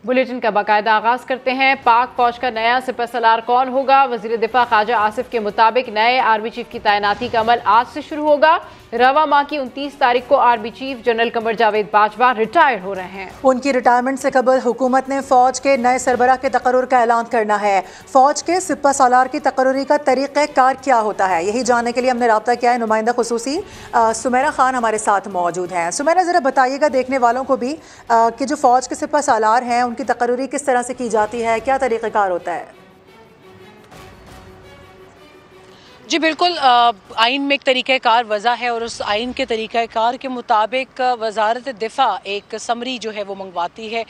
Bulletin का बाकायदा आगाज करते हैं। पाक फौज का नया सिपह सलार कौन होगा? वजीर दिफा ख्वाजा आसिफ के मुताबिक नए आर्मी चीफ की तैनाती का अमल आज से शुरू होगा। रवा माह की 29 तारीख को army chief general Qamar Javed Bajwa retire हो रहे हैं। उनकी रिटायरमेंट से कबल हुकूमत ने फौज के नए सरबराह के तकर्रुर का ऐलान करना है। फौज के सिपह सालार की तकर्रुरी का तरीक़ेकार क्या होता है, यही जानने के लिए हमने रब्ता किया है। नुमाइंदा खुसूसी सुमेरा खान हमारे साथ मौजूद हैं। सुमेरा, ज़रा बताइएगा देखने वालों को भी कि जो फौज के सिपह सालार हैं उनकी तकर्रुरी किस तरह से की जाती है, क्या तरीक़ेकार होता है? जी बिल्कुल, आइन में एक तरीक़ाकार वज़ा है और उस आइन के तरीक़ाकार के मुताबिक वज़ारत दिफ़ा एक समरी जो है वो मंगवाती है,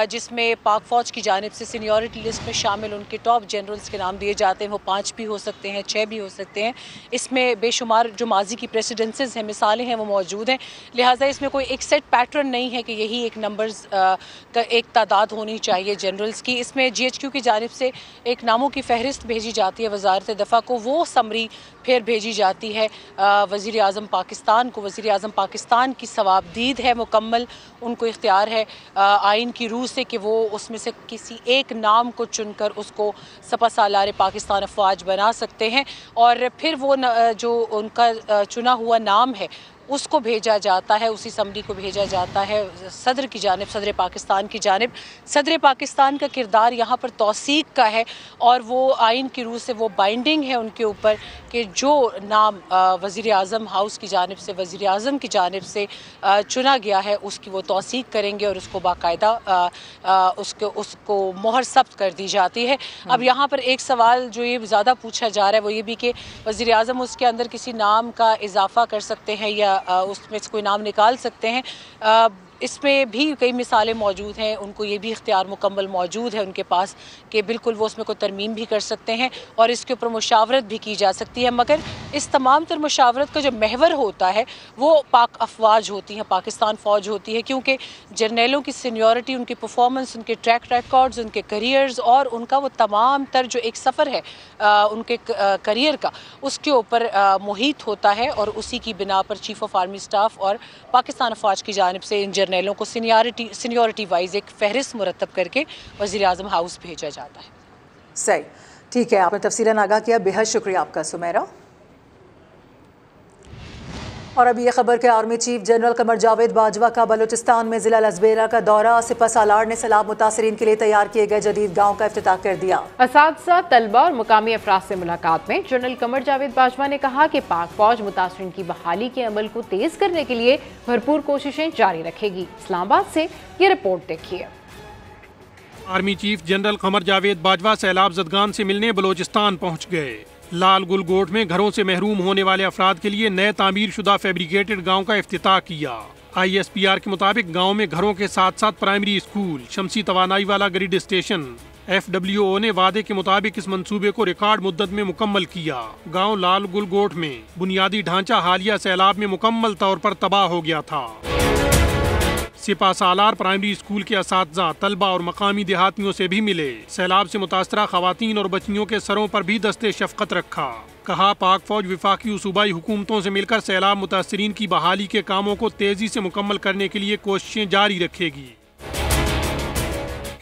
जिसमें पाक फ़ौज की जानिब से सीनियरिटी लिस्ट में शामिल उनके टॉप जनरल्स के नाम दिए जाते हैं। वो 5 भी हो सकते हैं, 6 भी हो सकते हैं। इसमें बेशुमार जो माजी की प्रेसिडेंसीज हैं, मिसालें हैं, वो मौजूद हैं। लिहाजा इसमें कोई एक सेट पैटर्न नहीं है कि यही एक नंबर्स का एक तादाद होनी चाहिए जनरल्स की। इसमें GHQ की जानिब से एक नामों की फहरिस्त भेजी जाती है वज़ारत दिफ़ा को। वो समरी फिर भेजी जाती है वज़ीर आज़म पाकिस्तान को। वज़ीर आज़म पाकिस्तान की सवाबदीद है, मुकम्मल उनको इख्तियार है आइन की रूह से कि वो उसमें से किसी एक नाम को चुनकर उसको सपा सालार पाकिस्तान अफवाज बना सकते हैं और फिर वो जो उनका चुना हुआ नाम है उसको भेजा जाता है, उसी समरी को भेजा जाता है सदर की जानिब, सदर पाकिस्तान की जानिब। सदर पाकिस्तान का किरदार यहाँ पर तौसीक का है और वो आइन की रूह से वो बाइंडिंग है उनके ऊपर कि जो नाम वज़ीर आज़म हाउस की जानिब से, वज़ीर आज़म की जानिब से चुना गया है उसकी वो तौसीक करेंगे और उसको बाकायदा उसको मोहर सब्त कर दी जाती है। अब यहाँ पर एक सवाल जो ये ज़्यादा पूछा जा रहा है वो ये भी कि वज़ीर आज़म उसके अंदर किसी नाम का इजाफ़ा कर सकते हैं या उसमें से कोई नाम निकाल सकते हैं। इसमें भी कई मिसालें मौजूद हैं, उनको ये भी इख्तियार मुकम्मल मौजूद है उनके पास कि बिल्कुल वो उसमें कोई तरमीम भी कर सकते हैं और इसके ऊपर मुशावरत भी की जा सकती है। मगर इस तमाम तर मुशावरत का जो महवर होता है वो पाक अफवाज होती हैं, पाकिस्तान फ़ौज होती है, क्योंकि जर्नलों की सीनियरिटी, उनकी परफॉर्मेंस, उनके ट्रैक रिकॉर्ड्स, उनके करियर्स और उनका वो तमाम तर जो एक सफ़र है उनके करियर का, उसके ऊपर मुहित होता है और उसी की बिना पर चीफ़ ऑफ आर्मी स्टाफ और पाकिस्तान अफवाज की जानिब से इन जर्नलों को सीनियरिटी वाइज एक फहरिस्त मुरतब करके वज़ीर आज़म हाउस भेजा जाता है। सही, ठीक है, आपने तफसीलन आगाह किया, बेहद शुक्रिया आपका सुमेरा। और अब ये खबर कि army chief general Qamar Javed Bajwa का बलूचिस्तान में ज़िला लसबेरा का दौरा। सिपह सालार ने सैलाब मुतासरीन के लिए तैयार किए गए जदीद गाँव का इफ्तिताह कर दिया। असातिज़ा, तलबा और मुकामी अफराद से मुलाकात में जनरल कमर जावेद बाजवा ने कहा कि पाक फौज मुतासरीन की बहाली के अमल को तेज करने के लिए भरपूर कोशिशें जारी रखेगी। इस्लामाबाद से ये रिपोर्ट देखिए। Army chief general Qamar Javed Bajwa सैलाब ज़दगान से मिलने बलूचिस्तान पहुँच गए। लाल गुलगोट में घरों से महरूम होने वाले अफराद के लिए नए तामीर शुदा फैब्रिकेटेड गाँव का इफ्तिताह किया। ISPR के मुताबिक गाँव में घरों के साथ साथ प्राइमरी स्कूल, शमसी तवानाई वाला ग्रिड स्टेशन, FWO ने वादे के मुताबिक इस मंसूबे को रिकॉर्ड मुद्दत में मुकम्मल किया। गाँव लाल गुलगोट में बुनियादी ढांचा हालिया सैलाब में मुकम्मल तौर पर तबाह हो गया था। सिपा सालार प्राइमरी स्कूल के असातिज़ा, तलबा और मकामी देहातियों से भी मिले। सैलाब से मुतासरा खवातीन और बच्चियों के सरों पर भी दस्ते शफकत रखा। कहा पाक फौज विफाकी और सूबाई हुकूमतों से मिलकर सैलाब मुतासरीन की बहाली के कामों को तेजी से मुकम्मल करने के लिए कोशिशें जारी रखेगी।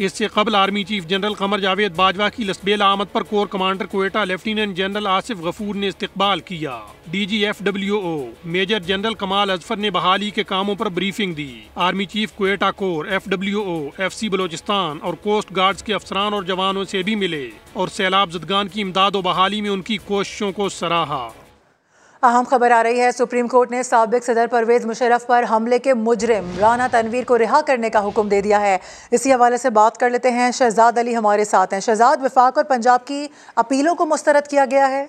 इससे कबल army chief general Qamar Javed Bajwa की लसबेला आमद पर corps commander Quetta lieutenant general Asif Ghafoor ने इस्तकबाल किया। DG FWO मेजर जनरल कमाल अजफर ने बहाली के कामों पर ब्रीफिंग दी। Army chief Quetta corps, FWO, FC Balochistan और कोस्ट गार्ड्स के अफसरान और जवानों से भी मिले और सैलाब ज़दगान की इमदाद व बहाली में उनकी कोशिशों को सराहा। अहम खबर आ रही है, सुप्रीम कोर्ट ने साबिक सदर परवेज मुशर्रफ पर हमले के मुजरिम राना तनवीर को रिहा करने का हुक्म दे दिया है। इसी हवाले से बात कर लेते हैं, शहजाद अली हमारे साथ हैं। शहजाद, वफाक और पंजाब की अपीलों को मुस्तरद किया गया है?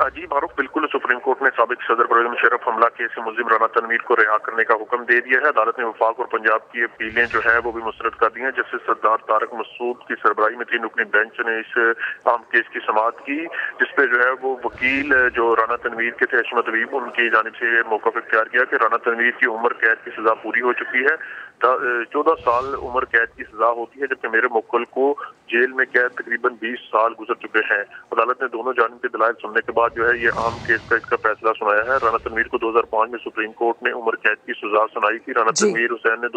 जी मारूफ, बिल्कुल सुप्रीम कोर्ट ने साबिक सदर परवेज मुशर्रफ हमला केस में मुलजिम राना तनवीर को रिहा करने का हुक्म दे दिया है। अदालत ने वफाक और पंजाब की अपीलें जो है वो भी मुस्तरद कर दी हैं। जस्टिस सरदार तारक मसूद की सरबराही में 3 रुकनी बेंच ने इस अहम केस की समाअत की, जिसपे जो है वो वकील जो राना तनवीर के थे अशमत अबीब, उनकी जानिब से मौक़िफ़ इख्तियार किया कि राना तनवीर की उम्र कैद की सजा पूरी हो चुकी है। 14 साल उम्र कैद की सजा होती है, जबकि मेरे मुक्कल को जेल में कैद तकरीबन 20 साल गुजर चुके हैं। अदालत ने दोनों जानिब के दलाइल सुनने के बाद जो है ये आम केस का इसका फैसला सुनाया है। राना तनवीर को 2005 में सुप्रीम कोर्ट ने उम्र कैद की सजा सुनाई थी। राना तनवीर हुसैन ने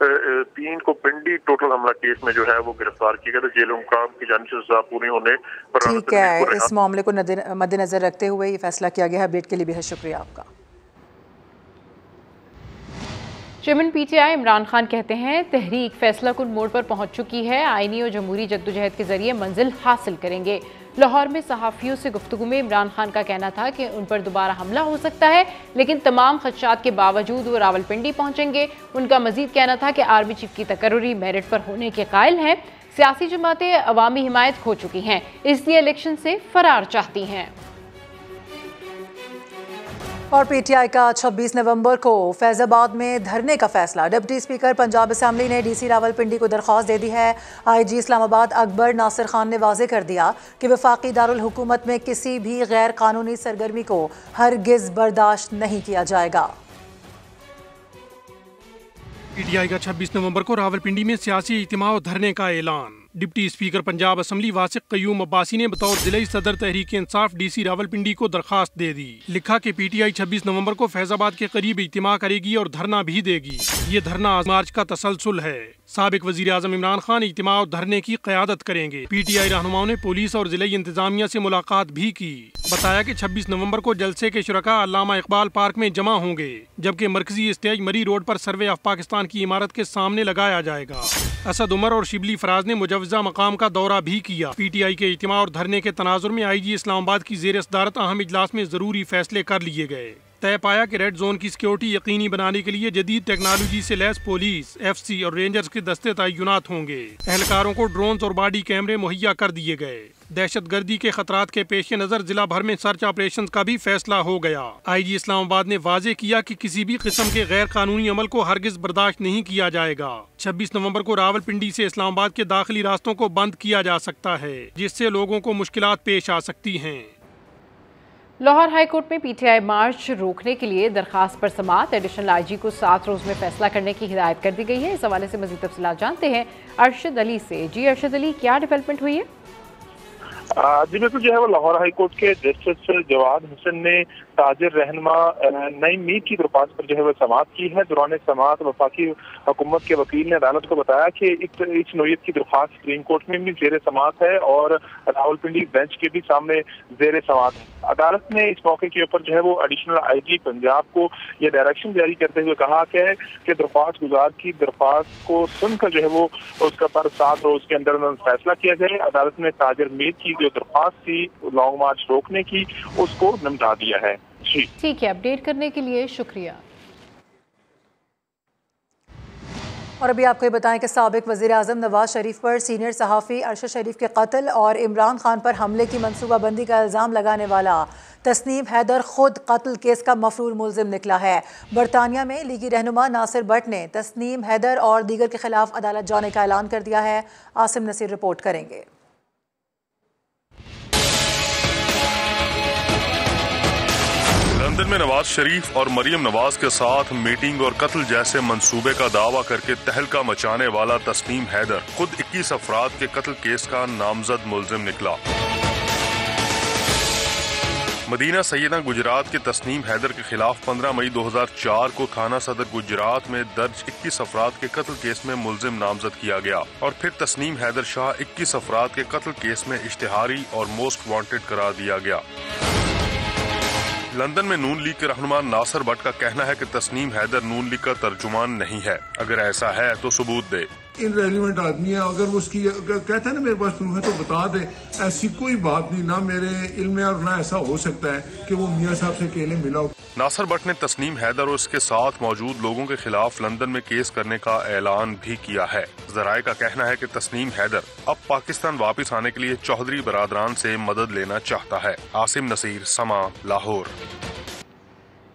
3 को पिंडी टोटल हमला केस में जो है वो गिरफ्तार किया गया था। जेल मुकाम की जानिब से सजा पूरी होने पर। ठीक है, इस मामले को मद्देनजर रखते हुए ये फैसला किया गया है। अपडेट के लिए बेहद शुक्रिया आपका। चेयरमैन पीटीआई इमरान खान कहते हैं तहरीक फैसला कुन मोड़ पर पहुंच चुकी है, आईनी और जमहूरी जद्दोजहद के जरिए मंजिल हासिल करेंगे। लाहौर में सहाफ़ियों से गुफ्तगू में इमरान खान का कहना था कि उन पर दोबारा हमला हो सकता है, लेकिन तमाम खदशात के बावजूद वो रावलपिंडी पहुंचेंगे। उनका मजीद कहना था कि आर्मी चीफ की तकर्रुरी मेरिट पर होने के कायल हैं। सियासी जमातें अवामी हिमायत खो चुकी हैं, इसलिए इलेक्शन से फरार चाहती हैं। और पीटीआई का 26 नवंबर को फैजाबाद में धरने का फैसला। डिप्टी स्पीकर पंजाब असेंबली ने डीसी रावलपिंडी को दरख्वास्त दे दी है। आईजी इस्लामाबाद अकबर नासिर खान ने वाजे कर दिया कि वफाकी दारुल हुकूमत में किसी भी गैर कानूनी सरगर्मी को हरगिज बर्दाश्त नहीं किया जाएगा। पीटीआई का 26 नवंबर को रावलपिंडी में सियासी इज्तिमा और धरने का ऐलान। Deputy speaker Punjab assembly वासिक Qayyum Abbasi ने बतौर ज़िले सदर तहरीक इंसाफ डीसी रावलपिंडी को दरखास्त दे दी। लिखा कि पीटीआई 26 नवंबर को फैजाबाद के करीब इज्तिमा करेगी और धरना भी देगी। ये धरना मार्च का तसलसल है। साबिक वजीर आज़म इमरान खान इज्तिमा और धरने की क़यादत करेंगे। पीटीआई रहनुमाओं ने पुलिस और ज़िले इंतजामिया से मुलाकात भी की। बताया कि 26 नवंबर को जलसे के शुरका अल्लामा इकबाल पार्क में जमा होंगे, जबकि मरकजी स्टेज मरी रोड पर सर्वे ऑफ पाकिस्तान की इमारत के सामने लगाया जाएगा। असद उमर और शिबली फराज ने मुजवजा मकाम का दौरा भी किया। पीटीआई के इज्तिमा और धरने के तनाजुर में आईजी इस्लामाबाद की ज़ेर सदारत अहम इजलास में जरूरी फैसले कर लिए गए। तय पाया कि रेड जोन की सिक्योरिटी यकीनी बनाने के लिए जदीद टेक्नोलॉजी से लैस पुलिस, एफसी और रेंजर्स के दस्ते तैनात होंगे। एहलकारों को ड्रोन्स और बॉडी कैमरे मुहैया कर दिए गए। दहशत गर्दी के खतरात के पेश नज़र जिला भर में सर्च ऑपरेशन का भी फैसला हो गया। आईजी इस्लामाबाद ने वाजे किया कि किसी भी किस्म के गैर कानूनी अमल को हरगिज बर्दाश्त नहीं किया जाएगा। 26 नवंबर को रावलपिंडी से इस्लामाबाद के दाखिली रास्तों को बंद किया जा सकता है, जिससे लोगों को मुश्किलात पेश आ सकती हैं। लाहौर हाई कोर्ट में पीटीआई मार्च रोकने के लिए दरखास्त पर समाअत। एडिशनल आईजी को 7 रोज में फैसला करने की हिदायत कर दी गई है। इस हवाले से मजीद तफसीलात जानते हैं अरशद अली से। जी अरशद अली, क्या डेवलपमेंट हुई है? जी बिल्कुल, जो है वो लाहौर हाई कोर्ट के जस्टिस जवाद हुसैन ने ताजिर रहनुमा नईम मीर की दरख्वास्त पर जो है वो समाअत की है। दौरान समाअत वफाकी हुकूमत के वकील ने अदालत को बताया कि इस नोयत की दरख्वास्त सुप्रीम कोर्ट में भी जेर समाअत है और रावलपिंडी बेंच के भी सामने जेर समाअत है। अदालत ने इस मौके के ऊपर जो है वो एडिशनल आईजी पंजाब को यह डायरेक्शन जारी करते हुए कहा कि दरख्वास्त गुजार की दरख्वास्त को सुनकर जो है वो उसका पर 7 रोज के अंदर फैसला किया जाए। अदालत ने ताजिर मीर की जो दरख्वास्त थी लॉन्ग मार्च रोकने की, उसको निपटा दिया है। ठीक है, अपडेट करने के लिए शुक्रिया। और अभी आपको ये बताएं कि साबिक वज़ीर आज़म नवाज शरीफ पर सीनियर सहाफ़ी अरशद शरीफ के कत्ल और इमरान खान पर हमले की मनसूबाबंदी का इल्ज़ाम लगाने वाला तस्नीम हैदर खुद कत्ल केस का मफरूर मुल्ज़िम निकला है। बरतानिया में लीगी रहनुमा नासिर भट्ट ने तस्नीम हैदर और दीगर के खिलाफ अदालत जाने का ऐलान कर दिया है। आसिम नसीर रिपोर्ट करेंगे। लंदन में नवाज शरीफ और मरियम नवाज के साथ मीटिंग और कत्ल जैसे मंसूबे का दावा करके तहलका मचाने वाला तस्नीम हैदर खुद 21 अफराद के कत्ल केस का नामजद मुल्जिम निकला। मदीना सैयदा गुजरात के तस्नीम हैदर के खिलाफ 15 मई 2004 को थाना सदर गुजरात में दर्ज 21 अफराद के कत्ल केस में मुल्जिम नामजद किया गया और फिर तस्नीम हैदर शाह 21 अफराद के कत्ल केस में इश्तिहारी और मोस्ट वांटेड करार दिया गया। लंदन में नून लीग के रहनुमा नासिर भट्ट का कहना है कि तस्नीम हैदर नून लीग का तर्जुमान नहीं है। अगर ऐसा है तो सबूत दे। इनरेलीवेंट आदमी है, अगर वो उसकी कहता है ना मेरे पास प्रूफ है तो बता दे। ऐसी कोई बात नहीं, ना मेरे इल्म में और ना ऐसा हो सकता है कि वो मियां साहब से अकेले मिला हो। नासिर भट्ट ने तस्नीम हैदर और उसके साथ मौजूद लोगों के खिलाफ लंदन में केस करने का ऐलान भी किया है। जराए का कहना है कि तस्नीम हैदर अब पाकिस्तान वापस आने के लिए चौधरी बरादरान से मदद लेना चाहता है। आसिम नसीर, समा, लाहौर।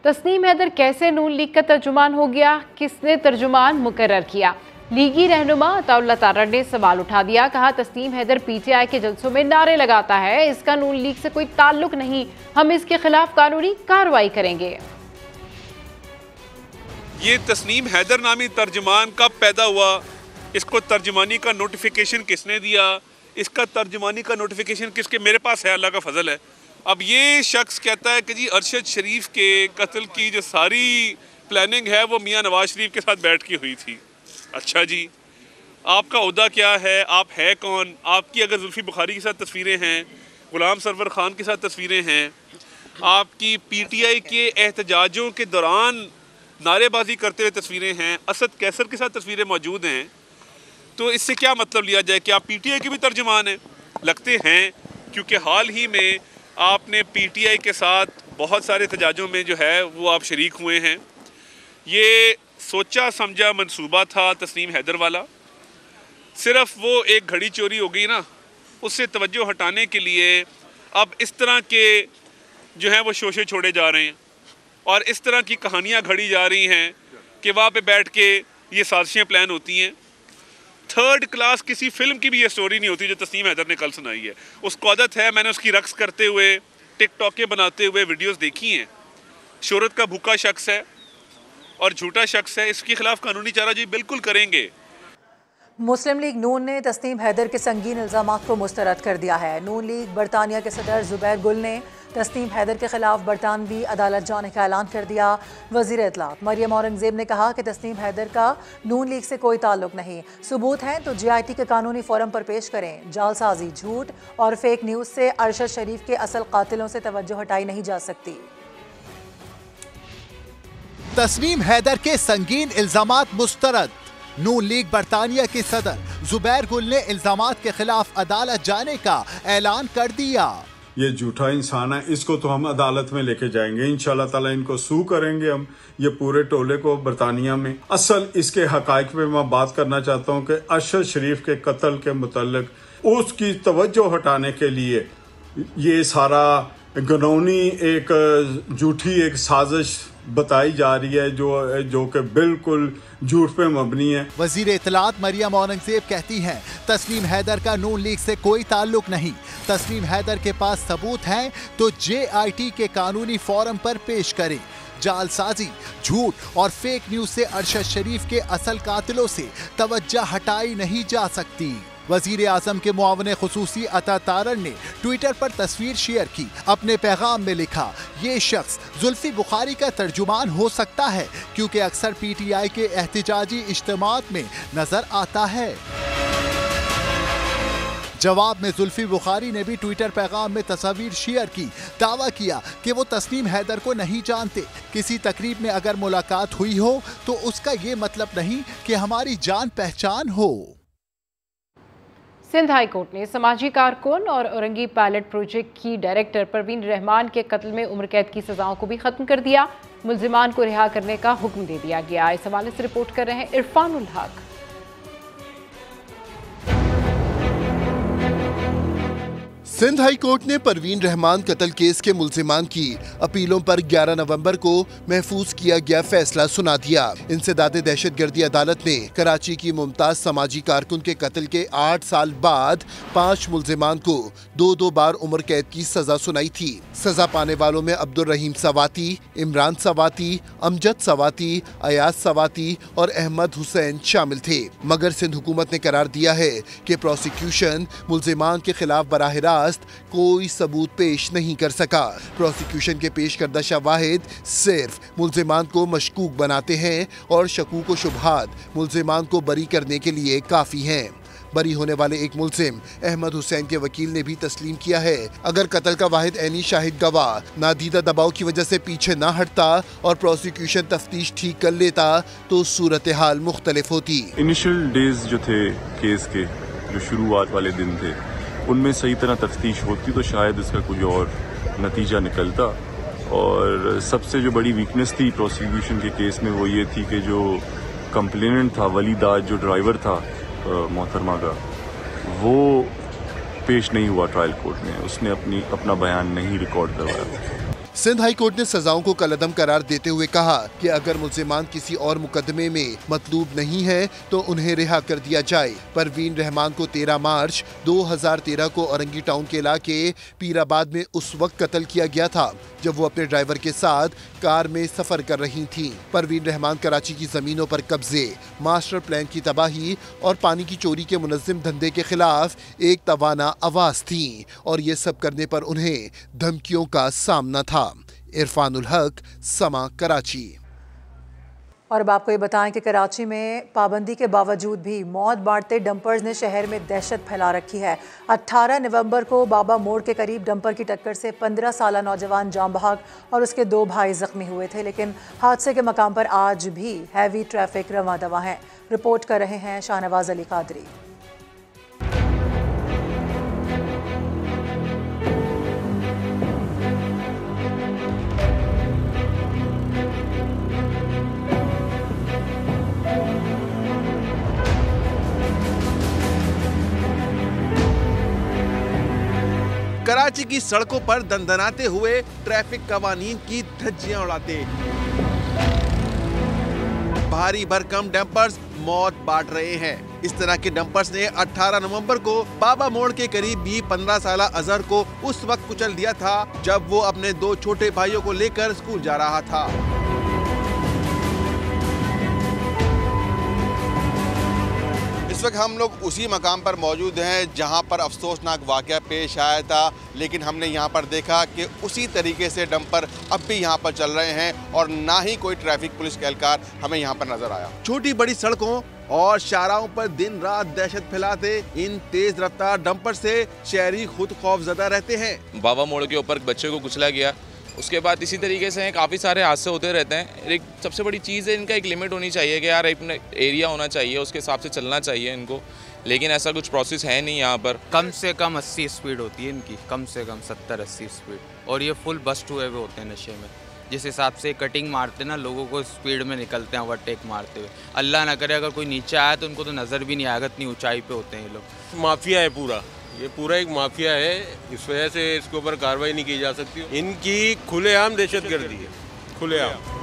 तस्नीम हैदर कैसे नून लीग का तर्जुमान हो गया? किसने तर्जुमान मुकर्रर किया? लीगी रहनुमा अताउल्लाह तारड़ ने सवाल उठा दिया। कहा तस्नीम हैदर पीटीआई के जलसों में नारे लगाता है, इसका नून लीग से कोई ताल्लुक नहीं, हम इसके खिलाफ कानूनी कार्रवाई करेंगे। ये तस्नीम हैदर नामी तर्जुमान कब पैदा हुआ? इसको तर्जुमानी का नोटिफिकेशन किसने दिया? इसका तर्जुमानी का नोटिफिकेशन किसके? मेरे पास है, अल्लाह का फजल है। अब ये शख्स कहता है कि जी अरशद शरीफ के कत्ल की जो सारी प्लानिंग है वो मियां नवाज शरीफ के साथ बैठ की हुई थी। अच्छा जी, आपका ओहदा क्या है, आप है कौन? आपकी अगर जुल्फी बुखारी के साथ तस्वीरें हैं, गुलाम सरवर खान के साथ तस्वीरें हैं, आपकी पीटीआई के एहतजाजों के दौरान नारेबाजी करते हुए तस्वीरें हैं, असद कैसर के साथ तस्वीरें मौजूद हैं, तो इससे क्या मतलब लिया जाए कि आप पीटीआई के भी तर्जुमान हैं? लगते हैं, क्योंकि हाल ही में आपने पीटीआई के साथ बहुत सारे एहतजाजों में जो है वो आप शरीक हुए हैं। ये सोचा समझा मंसूबा था तस्नीम हैदर वाला, सिर्फ वो एक घड़ी चोरी हो गई ना, उससे तवज्जो हटाने के लिए अब इस तरह के जो हैं वो शोशे छोड़े जा रहे हैं और इस तरह की कहानियाँ घड़ी जा रही हैं कि वहाँ पे बैठ के ये साजिशें प्लान होती हैं। थर्ड क्लास किसी फिल्म की भी ये स्टोरी नहीं होती जो तस्नीम हैदर ने कल सुनाई है। उसको आदत है, मैंने उसकी रक्स करते हुए टिकटॉक बनाते हुए वीडियोस देखी हैं। शोहरत का भूखा शख्स है और झूठा शख्स है, इसके खिलाफ कानूनी चाराजोई बिल्कुल करेंगे। मुस्लिम लीग नून ने तस्नीम हैदर के संगीन इल्ज़ामात को मुस्तरद कर दिया है। नून लीग बरतानिया के सदर जुबैर गुल ने तस्नीम हैदर के खिलाफ बरतानवी अदालत जाने का ऐलान कर दिया। वज़ीर इत्तलात मरियम औरंगज़ेब ने कहा कि तस्नीम हैदर का नून लीग से कोई ताल्लुक नहीं, सबूत हैं तो GIT के कानूनी फोरम पर पेश करें। जालसाजी, झूठ और फेक न्यूज़ से अरशद शरीफ के असल कातिलों से तवज्जो हटाई नहीं जा सकती। तस्नीम हैदर के संगीन इल्जामात मुस्तरद। नून लीग बरतानिया के सदर जुबैर गुल ने इल्जामात के खिलाफ अदालत जाने का ऐलान कर दिया। ये झूठा इंसान है, इसको तो हम अदालत में लेके जाएंगे, इंशाल्लाह ताला इनको सू करेंगे हम, ये पूरे टोले को बरतानिया में। असल इसके हकाइक पे मैं बात करना चाहता हूँ कि अरशद शरीफ के कत्ल के मुतल्लिक उसकी तवज्जो हटाने के लिए ये सारा गनौनी एक झूठी एक साजिश बताई जा रही है जो कि बिल्कुल झूठ पे मबनी है। वजीर इत्तलात मरियम औरंगज़ेब कहती हैं तस्नीम हैदर का नून लीग से कोई ताल्लुक नहीं। तस्नीम हैदर के पास सबूत हैं तो JIT के कानूनी फोरम पर पेश करें। जालसाजी, झूठ और फेक न्यूज से अरशद शरीफ के असल कातिलों से तवज्जो हटाई नहीं जा सकती। वजीर आजम के मुआवने खुसूसी अता तारन ने ट्विटर पर तस्वीर शेयर की। अपने पैगाम में लिखा, ये शख्स जुल्फी बुखारी का तर्जुमान हो सकता है क्योंकि अक्सर PTI के एहतिजाजी इज्तिमात में नजर आता है। जवाब में जुल्फी बुखारी ने भी ट्विटर पैगाम में तस्वीर शेयर की। दावा किया कि वो तस्नीम हैदर को नहीं जानते। किसी तकरीब में अगर मुलाकात हुई हो तो उसका ये मतलब नहीं कि हमारी जान पहचान हो। सिंध हाई कोर्ट ने समाजी कारकुन और औरंगी पायलट प्रोजेक्ट की डायरेक्टर परवीन रहमान के कत्ल में उम्र कैद की सजाओं को भी खत्म कर दिया। मुल्जिमान को रिहा करने का हुक्म दे दिया गया। इस हवाले से रिपोर्ट कर रहे हैं इरफानुल हक। सिंध हाई कोर्ट ने परवीन रहमान कत्ल केस के मुल्जिमान की अपीलों पर 11 नवंबर को महफूज किया गया फैसला सुना दिया। इंसदादे दहशतगर्दी अदालत ने कराची की मुमताज समाजी कारकुन के कत्ल के 8 साल बाद 5 मुल्जिमान को 2-2 बार उम्र कैद की सजा सुनाई थी। सजा पाने वालों में अब्दुल रहीम सवाती, इमरान सवाती, अमजद सवाती, अयाज सवाती और अहमद हुसैन शामिल थे। मगर सिंध हुकूमत ने करार दिया है कि प्रोसिक्यूशन मुल्जिमान के खिलाफ बराह रास्त कोई सबूत पेश नहीं कर सका। प्रोसिक्यूशन के पेश करदा शवाहिद सिर्फ मुल्जिमान को मशकूक बनाते हैं और शकूक व शुबहात मुल्जिमान को बरी करने के लिए काफी हैं। बरी होने वाले एक मुल्जिम अहमद हुसैन के वकील ने भी तस्लीम किया है, अगर कत्ल का वाहिद ऐनी शाहिद गवाह नादीदा दबाव की वजह से पीछे न हटता और प्रोसिक्यूशन तफ्तीश ठीक कर लेता तो सूरत हाल मुख्तलिफ होती। इनिशियल डेज जो थे केस के, जो शुरुआत वाले दिन थे, उनमें सही तरह तफ्तीश होती तो शायद इसका कोई और नतीजा निकलता। और सबसे जो बड़ी वीकनेस थी प्रोसिक्यूशन के केस में वो ये थी कि जो कंप्लेनेंट था वलीदाद, जो ड्राइवर था मोहतरमा का, वो पेश नहीं हुआ ट्रायल कोर्ट में। उसने अपना बयान नहीं रिकॉर्ड करवाया। सिंध हाई कोर्ट ने सजाओं को कलअदम करार देते हुए कहा कि अगर मुल्जिमान किसी और मुकदमे में मतलूब नहीं है तो उन्हें रिहा कर दिया जाए। परवीन रहमान को 13 मार्च 2013 को औरंगी टाउन के इलाके पीराबाद में उस वक्त कत्ल किया गया था जब वो अपने ड्राइवर के साथ कार में सफर कर रही थीं। परवीन रहमान कराची की जमीनों पर कब्जे, मास्टर प्लान की तबाही और पानी की चोरी के मुनज़्ज़िम धंधे के खिलाफ एक तवाना आवाज थी और ये सब करने पर उन्हें धमकियों का सामना था। इरफानुल हक, समा, कराची। और अब आपको ये बताएं कि कराची में पाबंदी के बावजूद भी मौत बांटते डंपर्स ने शहर में दहशत फैला रखी है। 18 नवंबर को बाबा मोड़ के करीब डंपर की टक्कर से 15 साला नौजवान जान बहक और उसके 2 भाई जख्मी हुए थे, लेकिन हादसे के मकाम पर आज भी हैवी ट्रैफिक रवा दवा है। रिपोर्ट कर रहे हैं शाहनवाज अली कादरी। कराची की सड़कों पर दंदनाते हुए ट्रैफिक कवानीन की धज्जियां उड़ाते भारी भरकम डंपर्स मौत बांट रहे हैं। इस तरह के डंपर्स ने 18 नवंबर को बाबा मोड़ के करीब भी 15 साला अजहर को उस वक्त कुचल दिया था जब वो अपने 2 छोटे भाइयों को लेकर स्कूल जा रहा था। इस वक्त हम लोग उसी मकाम पर मौजूद हैं जहां पर अफसोसनाक वाकया पेश आया था, लेकिन हमने यहां पर देखा कि उसी तरीके से डंपर अब भी यहां पर चल रहे हैं और ना ही कोई ट्रैफिक पुलिस एहलकार हमें यहां पर नजर आया। छोटी बड़ी सड़कों और शाहराहों पर दिन रात दहशत फैलाते इन तेज रफ्तार डंपर से शहरी खुद खौफजदा रहते हैं। बाबा मोड़ के ऊपर बच्चे को कुचला गया, उसके बाद इसी तरीके से काफ़ी सारे हादसे होते रहते हैं। एक सबसे बड़ी चीज़ है इनका एक लिमिट होनी चाहिए कि यार एक एरिया होना चाहिए, उसके हिसाब से चलना चाहिए इनको, लेकिन ऐसा कुछ प्रोसेस है नहीं यहाँ पर। कम से कम 80 स्पीड होती है इनकी, कम से कम 70-80 स्पीड, और ये फुल बस्ट हुए हुए होते हैं नशे में। जिस हिसाब से कटिंग मारते ना, लोगों को स्पीड में निकलते हैं ओवरटेक मारते हुए। अल्लाह ना करे अगर कोई नीचे आया तो उनको तो नज़र भी नहीं आएगा, इतनी ऊंचाई पे होते हैं ये लोग। माफिया है पूरा, ये पूरा एक माफिया है, इस वजह से इसके ऊपर कार्रवाई नहीं की जा सकती। इनकी खुलेआम दहशतगर्दी है, खुलेआम।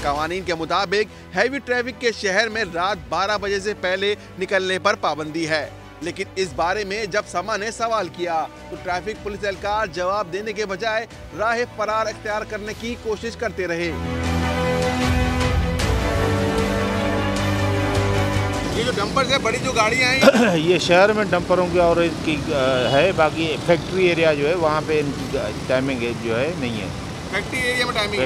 कवानीन के मुताबिक हैवी ट्रैफिक के शहर में रात 12 बजे से पहले निकलने पर पाबंदी है, लेकिन इस बारे में जब समा ने सवाल किया तो ट्रैफिक पुलिस एहलकार जवाब देने के बजाय राह फरार इख्तियार करने की कोशिश करते रहे। ये जो डंपर से बड़ी जो गाड़ियाँ हैं ये शहर में डंपरों की और इसकी है, बाकी फैक्ट्री एरिया जो है वहाँ पे इनकी टाइमिंग जो है नहीं है। फैक्ट्री एरिया में टाइमिंग,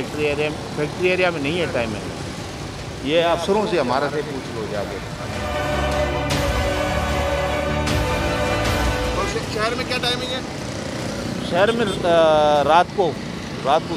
फैक्ट्री एरिया में नहीं है टाइमिंग। ये अफसरों से हमारा से पूछ लो जाके। शहर में क्या टाइमिंग है? शहर में रात को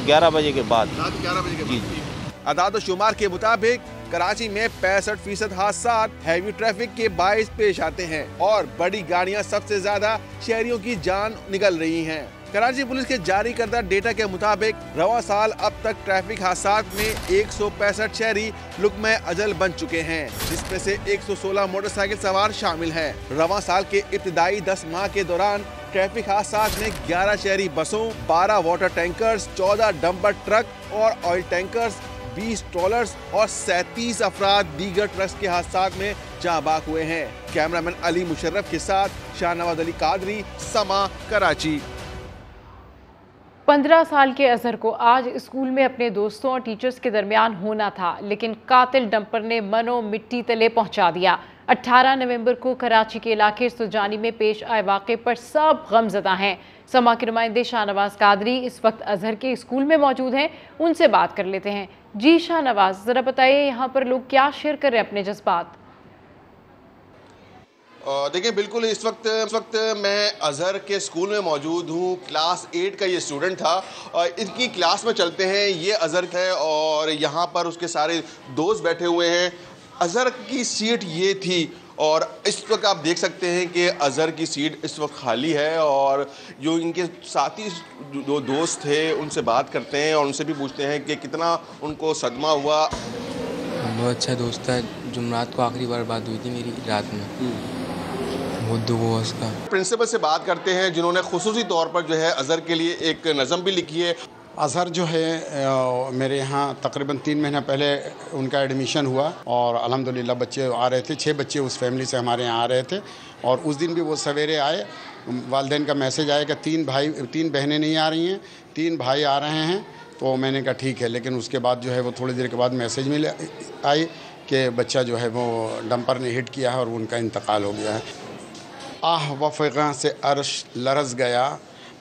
11 बजे के बाद। रात 11 बजे के बाद। अदाद शुमार के मुताबिक कराची में 65% हादसा हैवी ट्रैफिक के बाइस पेश आते हैं और बड़ी गाड़ियां सबसे ज्यादा शहरियों की जान निकल रही हैं। कराची पुलिस के जारी करदा डेटा के मुताबिक रवा साल अब तक ट्रैफिक हादसात में 165 शहरी लुक़्मे अजल बन चुके हैं, जिसमें से 116 मोटरसाइकिल सवार शामिल हैं। रवा साल के इब्तिदाई 10 माह के दौरान ट्रैफिक हादसात में 11 शहरी बसों, 12 वाटर टैंकर्स, 14 डंपर ट्रक और ऑयल टैंकर्स, 20 ट्रॉलर्स और 37 अफराद दीगर ट्रक्स के हादसात में जाँ बाक हुए हैं। कैमरामैन अली मुशर्रफ के साथ शाहनवाज अली कादरी, समा, कराची। 15 साल के अजहर को आज स्कूल में अपने दोस्तों और टीचर्स के दरमियान होना था, लेकिन कातिल डंपर ने मनो मिट्टी तले पहुंचा दिया। 18 नवंबर को कराची के इलाके सुजानी में पेश आए वाक़े पर सब गमज़दा हैं। समा के नुमाइंदे शाहनवाज कादरी इस वक्त अजहर के स्कूल में मौजूद हैं, उनसे बात कर लेते हैं। जी शाहनवाज, ज़रा बताइए यहाँ पर लोग क्या शेयर कर रहे हैं अपने जज्बात? देखिए, बिल्कुल इस वक्त मैं अजहर के स्कूल में मौजूद हूँ। क्लास 8 का ये स्टूडेंट था और इनकी क्लास में चलते हैं। ये अजहर है और यहाँ पर उसके सारे दोस्त बैठे हुए हैं। अजहर की सीट ये थी और इस वक्त आप देख सकते हैं कि अजहर की सीट इस वक्त खाली है और जो इनके साथी जो दोस्त थे उनसे बात करते हैं और उनसे भी पूछते हैं कि कितना उनको सदमा हुआ। बहुत अच्छा दोस्त था, जुमरात को आखिरी बार बात हुई थी मेरी रात में, बहुत दुख हुआ उसका। प्रिंसिपल से बात करते हैं जिन्होंने खुसूसी तौर पर जो है अजहर के लिए एक नज़म भी लिखी है। अजहर जो है मेरे यहाँ तकरीबन 3 महीना पहले उनका एडमिशन हुआ और अल्हम्दुलिल्लाह बच्चे आ रहे थे, 6 बच्चे उस फैमिली से हमारे यहाँ आ रहे थे और उस दिन भी वो सवेरे आए। वालिदैन का मैसेज आया कि 3 बहनें नहीं आ रही हैं, 3 भाई आ रहे हैं। तो मैंने कहा ठीक है, लेकिन उसके बाद जो है वो थोड़ी देर के बाद मैसेज मिले आई कि बच्चा जो है वो डंपर ने हिट किया है और उनका इंतकाल हो गया है। आह व फ़िग़ां से अर्श लरज़ गया,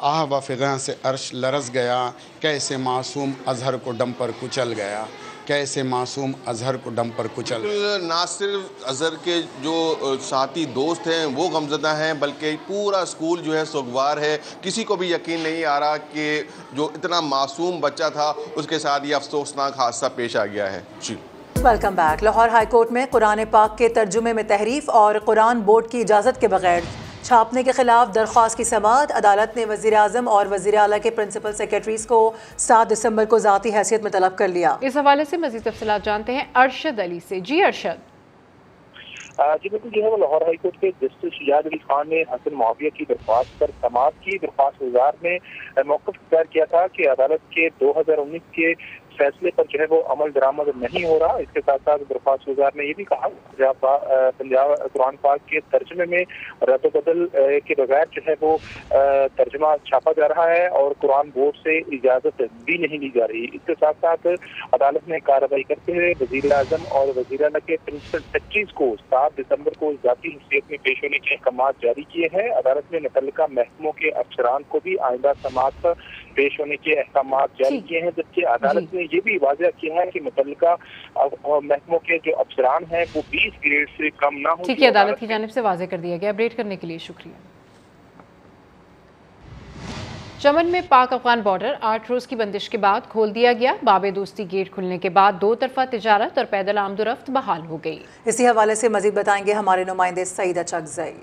आह व फ़िग़ां से अर्श लरज़ गया, कैसे मासूम अजहर को डंपर कुचल गया, कैसे मासूम अजहर को दम पर कुचल। ना सिर्फ अजहर के जो साथी दोस्त हैं वो गमज़दा हैं, बल्कि पूरा स्कूल जो है सोगवार है। किसी को भी यकीन नहीं आ रहा कि जो इतना मासूम बच्चा था उसके साथ ये अफसोसनाक हादसा पेश आ गया है। जी welcome back. Lahore high court में कुरान पाक के तर्जुमे में तहरीफ और कुरान बोर्ड की इजाज़त के बगैर छापने के खिलाफ दरख्वास्त की समाअत। अदालत ने वज़ीर आज़म और वज़ीर आला के प्रिंसिपल सेक्रेटरीज को 7 दिसंबर को ज़ाती हैसियत में तलब कर लिया। इस हवाले से मज़ीद तफसीलात जानते हैं अरशद अली से। जी अरशद। जी बिल्कुल, जो है वो लाहौर हाईकोर्ट के जस्टिस शुजात अली खान ने हसन मुआविया की दरख्वास्त पर समाअत की। दरख्वास्त गुजार ने मौक़िफ़ इख्तियार किया था कि अदालत के 2019 के फैसले पर जो है वो अमल दरामद नहीं हो रहा। इसके साथ साथ दरख्वास्त गुजार ने ये भी कहा पंजाब कुरान पाक के तर्जमे में रद्द बदल के बगैर जो है वो तर्जमा छापा जा रहा है और कुरान बोर्ड से इजाज़त भी नहीं ली जा रही। इसके साथ साथ अदालत ने कार्रवाई करते हुए वज़ीर आज़म और वज़ीर आला के प्रिंसिपल सेक्रेटरीज को 7 दिसंबर को ज़ाती हैसियत में पेश होने के अहकाम जारी किए हैं। अदालत ने मुतल्लिका महकमों के अफसरान को भी आइंदा समाअत पर पेश होने के अहकाम जारी किए हैं, जबकि अदालत ने ये भी वाज़ह किया है कि मुतल्लिका महकमों के जो अफसरान हैं वो 20 ग्रेड से कम ना हो। ठीक है, अदालत की जानिब से वाज़ह कर दिया गया। अपडेट करने के लिए शुक्रिया। चमन में पाक अफगान बॉर्डर 8 रोज़ की बंदिश के बाद खोल दिया गया। बाबे दोस्ती गेट खुलने के बाद 2 तरफा तिजारत और पैदल आमदोरफ्त बहाल हो गई। इसी हवाले से मजीद बताएंगे हमारे नुमाइंदे सईद अचकज़ई।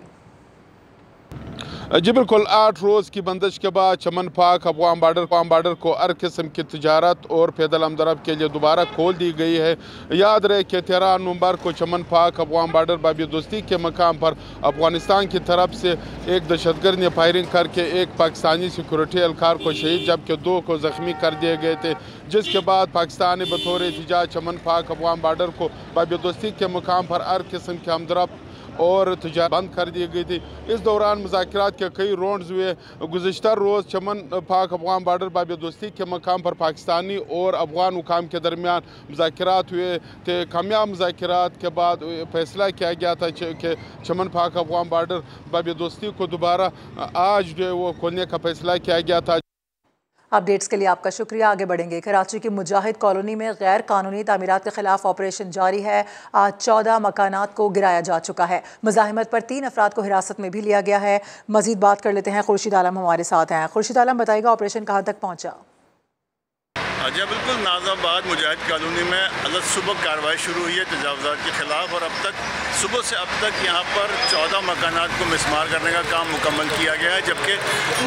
जी बिल्कुल, 8 रोज़ की बंदिश के बाद चमन पाक अफगान बॉर्डर को हर किस्म की तिजारत और पैदल आमदरफ्त के लिए दोबारा खोल दी गई है। याद रहे कि 13 नवंबर को चमन पाक अफगान बॉर्डर बाबी दोस्ती के मकाम पर अफगानिस्तान की तरफ से एक दहशतगर्द ने फायरिंग करके एक पाकिस्तानी सिक्योरिटी एहलकार को शहीद जबकि 2 को ज़ख्मी कर दिए गए थे, जिसके बाद पाकिस्तान ने बतौर एहतजाज चमन पाक अफगान बॉर्डर को बाबी दोस्ती के मकाम पर हर किस्म की आमदरफ्त और तिजारत बंद कर दी गई थी। इस दौरान मुज़ाकरात के कई राउंड्स हुए। गुज़िश्ता रोज़ चमन पाक अफगान बॉर्डर बाबी दोस्ती के मकाम पर पाकिस्तानी और अफगान हुकाम के दरमियान मुज़ाकरात हुए थे। कामयाब मुज़ाकरात के बाद फैसला किया गया था कि चमन पाक अफगान बॉर्डर बाबी दोस्ती को दोबारा आज जो है वो खोलने का फैसला किया गया था। अपडेट्स के लिए आपका शुक्रिया। आगे बढ़ेंगे। कराची की मुजाहिद कॉलोनी में गैर कानूनी तामीरात के खिलाफ ऑपरेशन जारी है। आज 14 मकानात को गिराया जा चुका है। मुजाहिमत पर 3 अफराद को हिरासत में भी लिया गया है। मजीद बात कर लेते हैं, खुर्शीद आलम हमारे साथ हैं। खुर्शीद आलम, बताइएगा ऑपरेशन कहाँ तक पहुँचा? जी बिल्कुल, नाज़ाबाद मुजाहिद कॉलोनी में आज सुबह कार्रवाई शुरू हुई है तजावज़ात के खिलाफ और अब तक सुबह से अब तक यहाँ पर 14 मकानात को मिसमार करने का काम मुकम्मल किया गया है, जबकि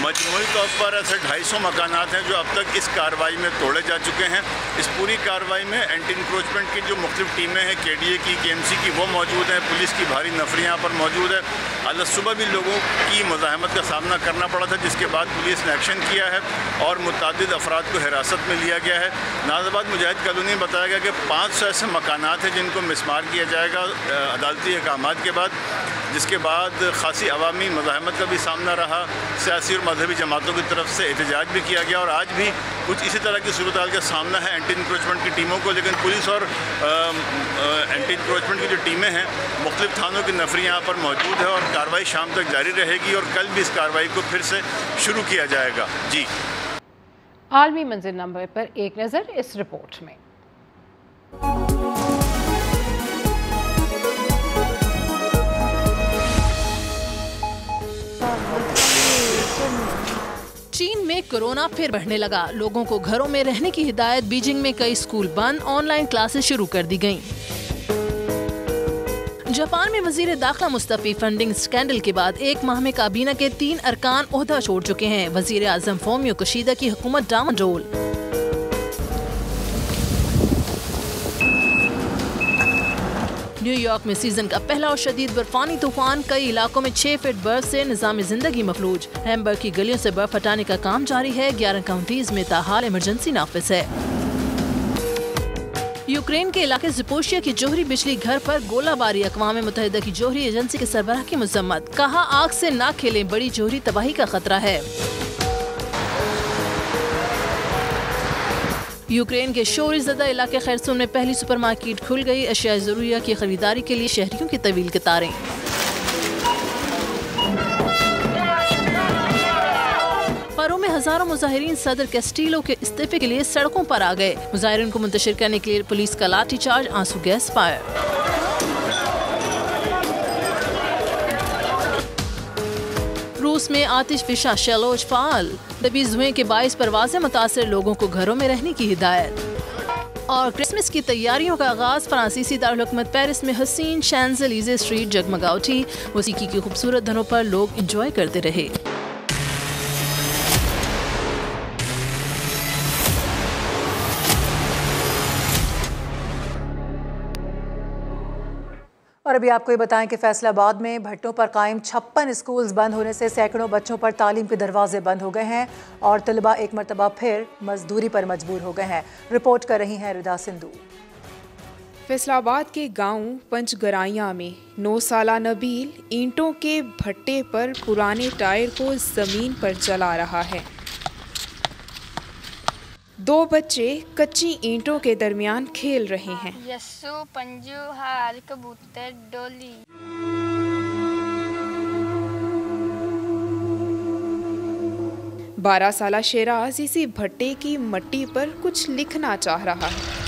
मजमूई तौर पर ऐसे 250 मकानात हैं जो अब तक इस कार्रवाई में तोड़े जा चुके हैं। इस पूरी कार्रवाई में एंटी इंक्रोचमेंट की जो मुख्तलिफ टीमें हैं, KDA की, KMC की, वो मौजूद हैं। पुलिस की भारी नफरी यहाँ पर मौजूद है। आज सुबह भी लोगों की मुज़ाहमत का सामना करना पड़ा था, जिसके बाद पुलिस ने एक्शन किया है और मुतअद्दिद अफराद को हिरासत में लिया गया है। नाज़ाबाद मुजाहिद कॉलोनी में बताया गया कि 500 ऐसे मकानात हैं जिनको मिसमार किया जाएगा अदालती अहकामात के बाद, जिसके बाद खासी अवामी मुज़ाहमत का भी सामना रहा। सियासी और मजहबी जमातों की तरफ से एहतजाज भी किया गया और आज भी कुछ इसी तरह की सूरत हाल का सामना है एंटी इंक्रोचमेंट की टीमों को। लेकिन पुलिस और एंटी इंक्रोचमेंट की जो टीमें हैं, मुख्तलिफ थानों की नफरी यहाँ पर मौजूद है और कार्रवाई शाम तक जारी रहेगी और कल भी इस कार्रवाई को फिर से शुरू किया जाएगा। जी, आलमी मंजिल नंबर पर एक नज़र इस रिपोर्ट में। चीन में कोरोना फिर बढ़ने लगा। लोगों को घरों में रहने की हिदायत। बीजिंग में कई स्कूल बंद, ऑनलाइन क्लासेस शुरू कर दी गईं। जापान में वजीर दाखिला मुस्तफी फंडिंग स्कैंडल के बाद 1 माह में काबीना के 3 अरकान ओहदा छोड़ चुके हैं। वजीर आजम फोमियो किशीदा की हुकूमत डामाडोल। न्यूयॉर्क में सीजन का पहला और शदीद बर्फानी तूफान, कई इलाकों में 6 फीट बर्फ से निजाम जिंदगी मफलूज। हैम्बर्ग की गलियों से बर्फ हटाने का काम जारी है। 11 काउंटीज में ताहाल इमरजेंसी नाफिज है। यूक्रेन के इलाके ज़पोशिया की जोहरी बिजली घर पर गोलाबारी। अक़वाम मुत्तहिदा की जोहरी एजेंसी के सरबराह की मज़म्मत। कहा आग से ना खेलें, बड़ी जोहरी तबाही का खतरा है। यूक्रेन के शोरी ज़दा इलाके खैरसून में पहली सुपरमार्केट खुल गई। अशिया ज़रूरिया की खरीदारी के लिए शहरियों की तवील कतारें। में हजारों मुजाहिरीन सदर कैस्टिलो के इस्तीफे के लिए सड़कों पर आ गए। मुजाहिरीन को मुंतशिर करने के लिए पुलिस का लाठीचार्ज, आंसू गैस फायर। रूस में आतिश फिशा शेलोज फाल, तबीज धुएं के बाइस परवाज़ें मुतासिर लोगों को घरों में रहने की हिदायत। और क्रिसमस की तैयारियों का आगाज फ्रांसीसी दारुल हुकूमत पेरिस में हसीन शैंज़ेलीज़े स्ट्रीट जगमगा उठी। मौसीकी की खूबसूरत धनों पर लोग एंजॉय करते रहे। और अभी आपको ये बताएं कि फैसलाबाद में भट्टों पर कायम 56 स्कूल्स बंद होने से सैकड़ों बच्चों पर तालीम के दरवाजे बंद हो गए हैं और तलबा एक मरतबा फिर मजदूरी पर मजबूर हो गए हैं। रिपोर्ट कर रही हैं रिदा सिंधु। फैसलाबाद के गांव पंचगराइयां में 9 साला नबील ईंटों के भट्टे पर पुराने टायर को जमीन पर जला रहा है। 2 बच्चे कच्ची ईंटों के दरमियान खेल रहे हैं। यस्सु पंजू हाल कबूतर डोली। बारह साला शेराज इसी भट्टे की मट्टी पर कुछ लिखना चाह रहा है।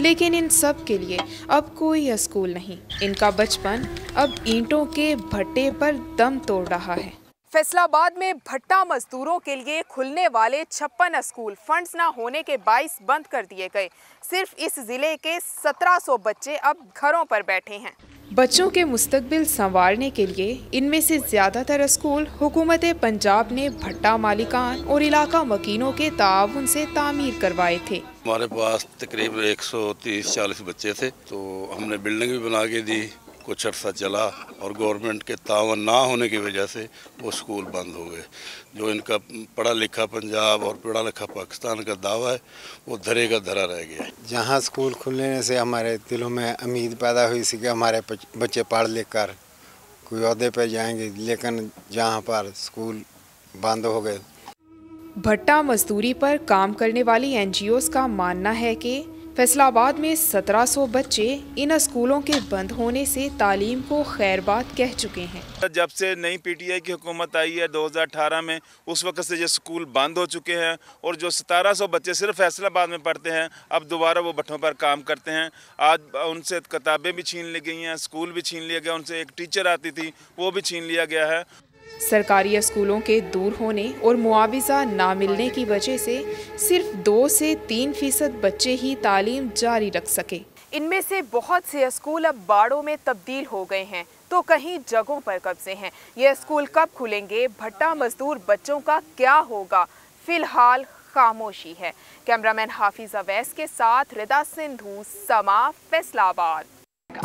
लेकिन इन सब के लिए अब कोई स्कूल नहीं। इनका बचपन अब ईंटों के भट्टे पर दम तोड़ रहा है। फैसलाबाद में भट्टा मजदूरों के लिए खुलने वाले 56 स्कूल फंड्स ना होने के बाइस बंद कर दिए गए। सिर्फ इस जिले के 1700 बच्चे अब घरों पर बैठे हैं। बच्चों के मुस्तकबिल संवारने के लिए इनमें से ज़्यादातर स्कूल हुकूमत पंजाब ने भट्टा मालिकान और इलाका मकीनों के ताउन से तामीर करवाए थे। हमारे पास तकरीबन 130-140 बच्चे थे, तो हमने बिल्डिंग भी बना के दी। कुछ अर्सा चला और गवर्नमेंट के तावन ना होने की वजह से वो स्कूल बंद हो गए। जो इनका पढ़ा लिखा पंजाब और पढ़ा लिखा पाकिस्तान का दावा है वो धरे का धरा रह गया है। जहाँ स्कूल खुलने से हमारे दिलों में उम्मीद पैदा हुई थी कि हमारे बच्चे पढ़ लिख कर कोई ओहदे पर जाएंगे, लेकिन जहाँ पर स्कूल बंद हो गए। भट्टा मजदूरी पर काम करने वाली NGOs का मानना है कि फैसलाबाद में 1700 बच्चे इन स्कूलों के बंद होने से तालीम को खैरबाद कह चुके हैं। जब से नई PTI की हुकूमत आई है 2018 में, उस वक्त से ये स्कूल बंद हो चुके हैं और जो 1700 बच्चे सिर्फ फैसलाबाद में पढ़ते हैं अब दोबारा वो भट्टों पर काम करते हैं। आज उनसे किताबें भी छीन ली गई हैं, स्कूल भी छीन लिया गया, उनसे एक टीचर आती थी वो भी छीन लिया गया है। सरकारी स्कूलों के दूर होने और मुआविजा ना मिलने की वजह से सिर्फ 2 से 3% बच्चे ही तालीम जारी रख सके। इनमें से बहुत से स्कूल अब बाड़ों में तब्दील हो गए हैं तो कहीं जगहों पर कब्जे हैं। ये स्कूल कब खुलेंगे, भट्टा मजदूर बच्चों का क्या होगा, फिलहाल खामोशी है। कैमरामैन हाफिज अवैस के साथ रिदा सिंधु, समा, फैसलाबाद।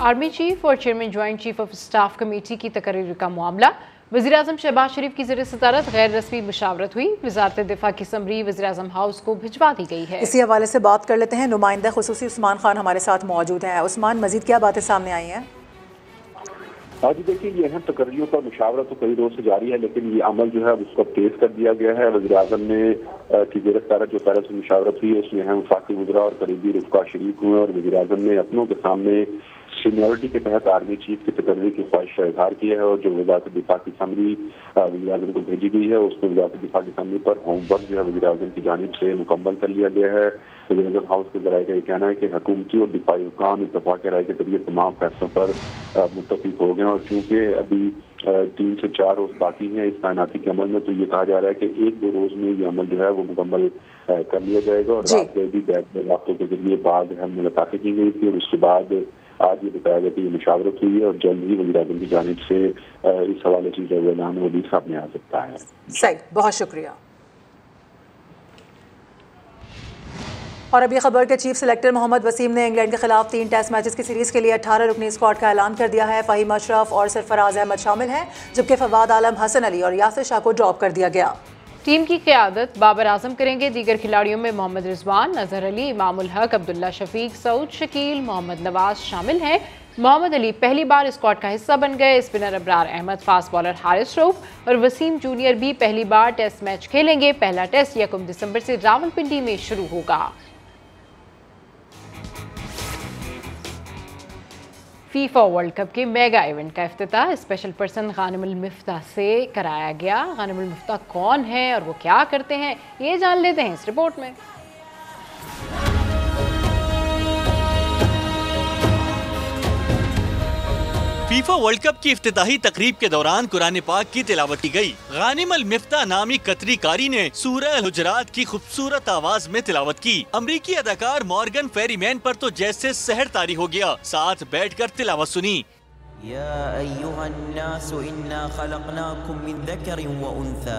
आर्मी चीफ और chairman joint chief of staff committee की तकरीर का मामला। वज़ीर-ए-आज़म शहबाज शरीफ की ज़रिए सदारत गैर रस्मी मुशावरत हुई। वज़ारत दिफा की समरी वज़ीर-ए-आज़म हाउस को भिजवा दी गई है। इसी हवाले से बात कर लेते हैं। नुमाइंदा खुसूसी उस्मान खान हमारे साथ मौजूद हैं। उस्मान, मजीद क्या बातें सामने आई हैं? आज देखिए, ये अहम तकरीरों पर मुशावरत तो कई रोज से जारी है, लेकिन ये अमल जो है उसको तेज कर दिया गया है। वज़ीर-ए-आज़म ने की गिरफ्तार जो पैरस में मुशावरत हुई है उसमें अहम वफाकी वज़रा और करीबी रुफ़का शरीक हुए और वज़ीर-ए-आज़म ने अपनों के सामने सीनियरिटी के तहत आर्मी चीफ की तकरीर की ख्वाहिश का इजहार किया है और जो वज़ारत दिफा की समरी वज़ीर-ए-आज़म को भेजी गई है उसमें वज़ारत दिफा की समरी पर होमवर्क जो है वज़ीर-ए-आज़म की जानिब से मुकम्मल कर लिया गया है। वज़ीर-ए-आज़म हाउस के ज़राए का ये कहना है कि हुकूमती और दिफाई हुकाम इत्तफ़ाक़ राय के जरिए तमाम फैसलों पर मुत्तफ़िक़ हो गए और चूँकि अभी 3 से 4 रोज बाकी हैं इस तैनाती के अमल में, तो ये कहा जा रहा है कि 1-2 रोज में ये अमल जो है वो मुकम्मल कर लिया जाएगा। और रात में भी राब्तों के जरिए बाद हम मुलाकातें की गई थी और उसके बाद आज ये बताया गया कि ये मुशावरत हुई है और जल्द ही वज़ीर-ए-आज़म की जानिब से इस हवाले से जो ऐलान वो भी सामने आ सकता है। सही, बहुत शुक्रिया। और अभी खबर के चीफ सेलेक्टर मोहम्मद वसीम ने इंग्लैंड के खिलाफ 3 टेस्ट मैचेस की सीरीज के लिए 18 रुकनी स्क्वाड का ऐलान कर दिया है। फ़हीम अशरफ और सरफराज अहमद शामिल हैं, जबकि फवाद आलम, हसन अली और यासिर शाह को ड्रॉप कर दिया गया। टीम की क़यादत बाबर आजम करेंगे। दीगर खिलाड़ियों में मोहम्मद रिजवान, नजर अली, इमामुल हक, अब्दुल्ला शफीक, सऊद शकील, मोहम्मद नवाज शामिल हैं। मोहम्मद अली पहली बार स्क्वाड का हिस्सा बन गए। Spinner Abrar Ahmed, fast bowler Haris Rauf और वसीम जूनियर भी पहली बार टेस्ट मैच खेलेंगे। पहला टेस्ट 1 दिसंबर से रावलपिंडी में शुरू होगा। फीफा वर्ल्ड कप के मेगा इवेंट का इफ्तिताह स्पेशल पर्सन गानिमुल मिफ्ताह से कराया गया। गानिमुल मिफ्ताह कौन है और वो क्या करते हैं, ये जान लेते हैं इस रिपोर्ट में। फीफा वर्ल्ड कप की इफ्तिताही तकरीब के दौरान कुरान पाक की तिलावत की गई। गानिमुल मिफ्ताह नामी कतरी कारी ने सूरह अल-हुजरात की खूबसूरत आवाज में तिलावत की। अमरीकी अदाकार मॉर्गन फेरीमैन पर तो जैसे सहर तारी हो गया, साथ बैठकर तिलावत सुनी। या अय्युहन्नासु इन्ना खलक़नाकुम मिन ज़करिन व उन्सा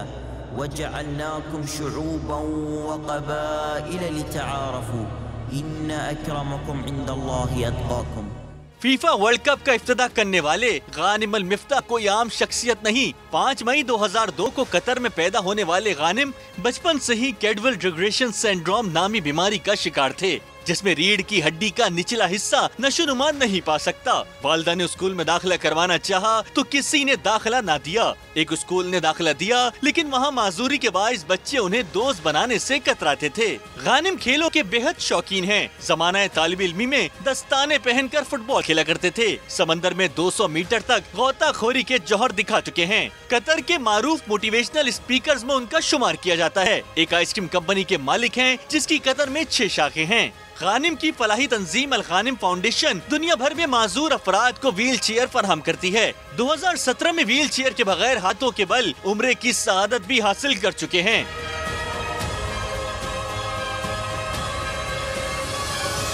वजअलनाकुम शुऊबन व क़बाइल लितआरफू इन्न अक्रमकुम इंदल्लाहि अत्क़ाकुम। फीफा वर्ल्ड कप का इफ्तिताह करने वाले गानिमुल मिफ्ताह कोई आम शख्सियत नहीं। 5 मई 2002 को कतर में पैदा होने वाले गानिम बचपन से ही कैडवल डिग्रेशन सिंड्रोम नामी बीमारी का शिकार थे, जिसमें रीढ़ की हड्डी का निचला हिस्सा नशोनुमा नहीं पा सकता। वालिदा ने स्कूल में दाखिला करवाना चाहा तो किसी ने दाखिला ना दिया। एक स्कूल ने दाखिला दिया, लेकिन वहाँ माजूरी के बाइस बच्चे उन्हें दोस्त बनाने से कतराते थे। गानिम खेलों के बेहद शौकीन हैं। जमाना तालिब इल्मी में दस्ताने पहनकर फुटबॉल खेला करते थे। समंदर में 200 मीटर तक गोताखोरी के जौहर दिखा चुके हैं। कतर के मारूफ मोटिवेशनल स्पीकर्स में उनका शुमार किया जाता है। एक आइसक्रीम कंपनी के मालिक हैं, जिसकी कतर में 6 शाखें हैं। गानिम की फलाही तंजीम अल गानिम फाउंडेशन दुनिया भर में माजूर अफराद को व्हील चेयर फराहम करती है। 2017 में व्हील चेयर के बगैर हाथों के बल उम्रे की सआदत भी हासिल कर चुके हैं।